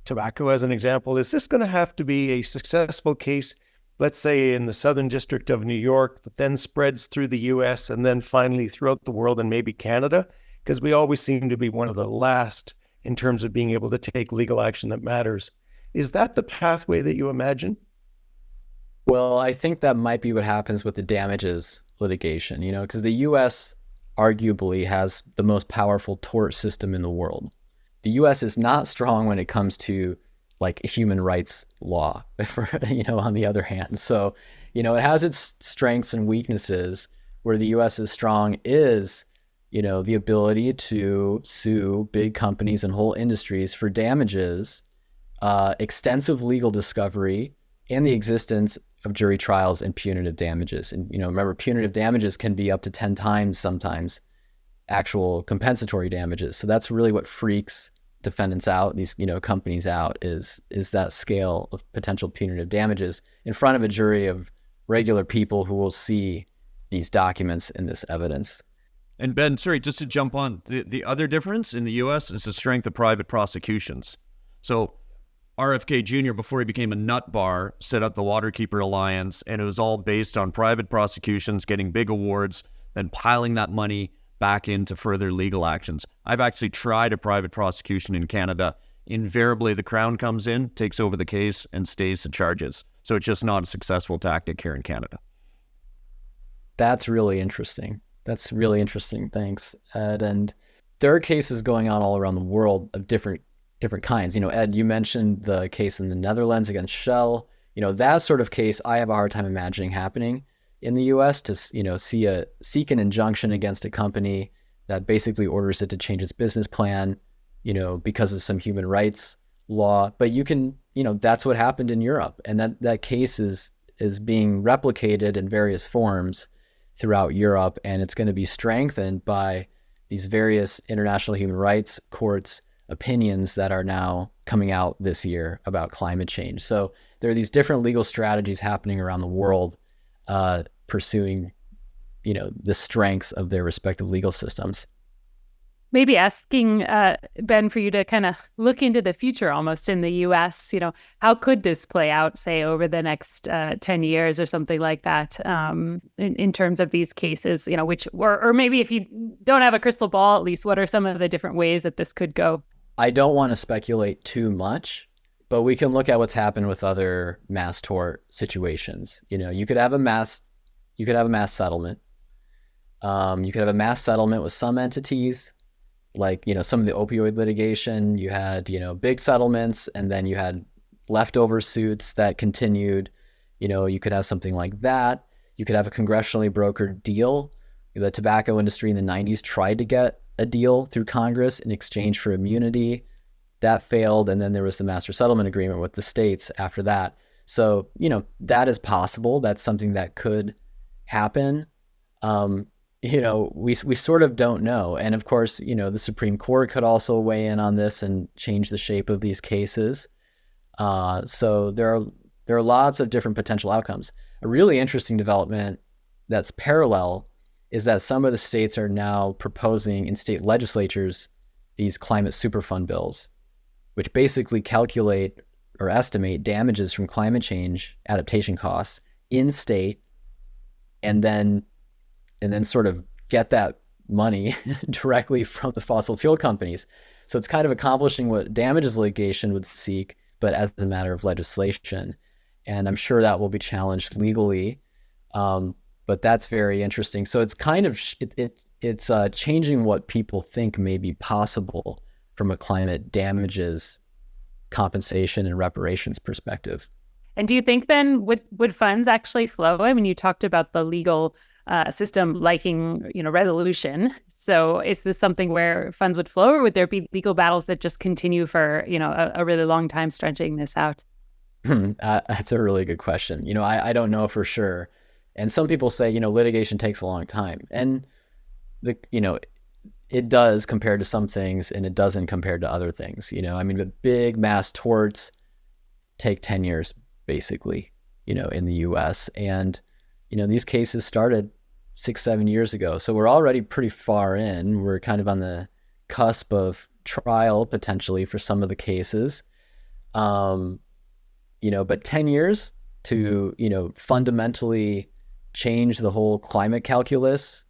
tobacco as an example, is this going to have to be a successful case, let's say in the Southern District of New York, that then spreads through the US and then finally throughout the world and maybe Canada? Because we always seem to be one of the last in terms of being able to take legal action that matters. Is that the pathway that you imagine? Well, I think that might be what happens with the damages litigation, because the US arguably has the most powerful tort system in the world. The US is not strong when it comes to like human rights law, on the other hand. So, it has its strengths and weaknesses. Where the US is strong is, the ability to sue big companies and whole industries for damages, extensive legal discovery, and the existence of jury trials and punitive damages. And, remember, punitive damages can be up to 10 times sometimes actual compensatory damages. So that's really what freaks defendants out, these, companies out, is that scale of potential punitive damages in front of a jury of regular people who will see these documents and this evidence. And Ben, sorry, just to jump on, the other difference in the U.S. is the strength of private prosecutions. So RFK Jr., before he became a nut bar, set up the Waterkeeper Alliance, and it was all based on private prosecutions, getting big awards, then piling that money back into further legal actions. I've actually tried a private prosecution in Canada. Invariably, the Crown comes in, takes over the case, and stays the charges. So it's just not a successful tactic here in Canada. That's really interesting. Thanks, Ed. And there are cases going on all around the world of different kinds. Ed, you mentioned the case in the Netherlands against Shell. That sort of case I have a hard time imagining happening in the US, to seek an injunction against a company that basically orders it to change its business plan, because of some human rights law. But you can, that's what happened in Europe. And that case is being replicated in various forms throughout Europe. And it's going to be strengthened by these various international human rights courts opinions that are now coming out this year about climate change. So there are these different legal strategies happening around the world, pursuing, the strengths of their respective legal systems. Maybe asking, Ben, for you to kind of look into the future almost in the U.S., how could this play out, say, over the next 10 years or something like that, in terms of these cases, or maybe if you don't have a crystal ball, at least what are some of the different ways that this could go? I don't want to speculate too much, but we can look at what's happened with other mass tort situations. You could have a mass settlement. You could have a mass settlement with some entities, like, some of the opioid litigation. You had, big settlements, and then you had leftover suits that continued. You could have something like that. You could have a congressionally brokered deal. The tobacco industry in the 90s tried to get a deal through Congress in exchange for immunity. That failed, and then there was the master settlement agreement with the states after that. So, that is possible. That's something that could happen. We sort of don't know. And of course, the Supreme Court could also weigh in on this and change the shape of these cases. So there are lots of different potential outcomes. A really interesting development that's parallel is that some of the states are now proposing in state legislatures these climate superfund bills, which basically calculate or estimate damages from climate change adaptation costs in state, and then sort of get that money directly from the fossil fuel companies. So it's kind of accomplishing what damages litigation would seek, but as a matter of legislation. And I'm sure that will be challenged legally. But that's very interesting. So it's kind of, it's changing what people think may be possible from a climate damages compensation and reparations perspective. And do you think then would funds actually flow? I mean, you talked about the legal system liking, resolution. So is this something where funds would flow, or would there be legal battles that just continue for, a really long time stretching this out? That's a really good question. I don't know for sure. And some people say, litigation takes a long time. And, it does compared to some things, and it doesn't compared to other things. The big mass torts take 10 years, basically, in the US. And, these cases started 6-7 years ago. So we're already pretty far in. We're kind of on the cusp of trial potentially for some of the cases. But 10 years to, fundamentally change the whole climate calculus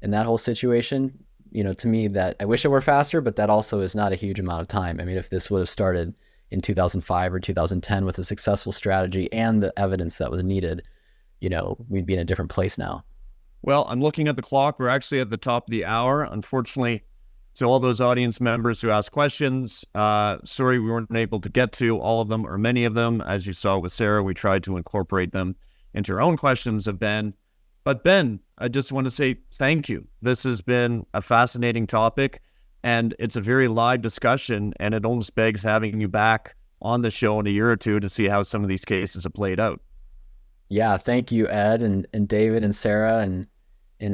and that whole situation, to me, that I wish it were faster, but that also is not a huge amount of time. I mean, if this would have started in 2005 or 2010 with a successful strategy and the evidence that was needed, we'd be in a different place now. Well, I'm looking at the clock. We're actually at the top of the hour. Unfortunately, to all those audience members who asked questions, sorry we weren't able to get to all of them or many of them. As you saw with Sara, we tried to incorporate them into our own questions of Ben. But Ben, I just want to say thank you. This has been a fascinating topic, and it's a very live discussion, and it almost begs having you back on the show in a year or two to see how some of these cases have played out. Yeah, thank you, Ed and David and Sara and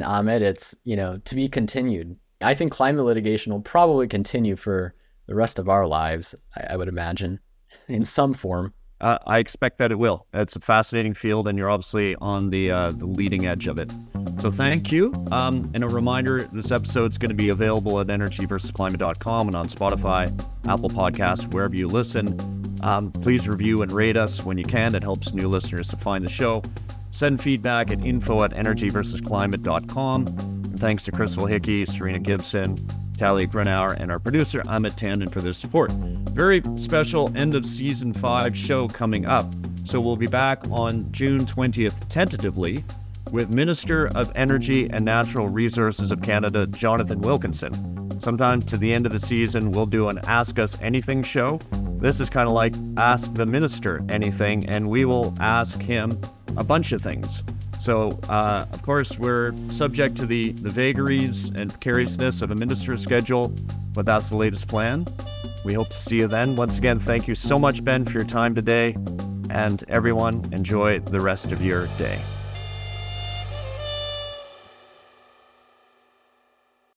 Ahmed. It's, to be continued. I think climate litigation will probably continue for the rest of our lives, I would imagine, in some form. I expect that it will. It's a fascinating field, and you're obviously on the leading edge of it. So thank you. And a reminder, this episode's going to be available at energyversusclimate.com and on Spotify, Apple Podcasts, wherever you listen. Please review and rate us when you can. It helps new listeners to find the show. Send feedback at info@energyversusclimate.com. And thanks to Crystal Hickey, Serena Gibson, Talia Grunauer, and our producer, Amit Tandon, for their support. Very special end of Season 5 show coming up. So we'll be back on June 20th, tentatively, with Minister of Energy and Natural Resources of Canada, Jonathan Wilkinson. Sometimes to the end of the season, we'll do an Ask Us Anything show. This is kind of like Ask the Minister Anything, and we will ask him a bunch of things. So, of course, we're subject to the vagaries and precariousness of a minister's schedule, but that's the latest plan. We hope to see you then. Once again, thank you so much, Ben, for your time today. And everyone, enjoy the rest of your day.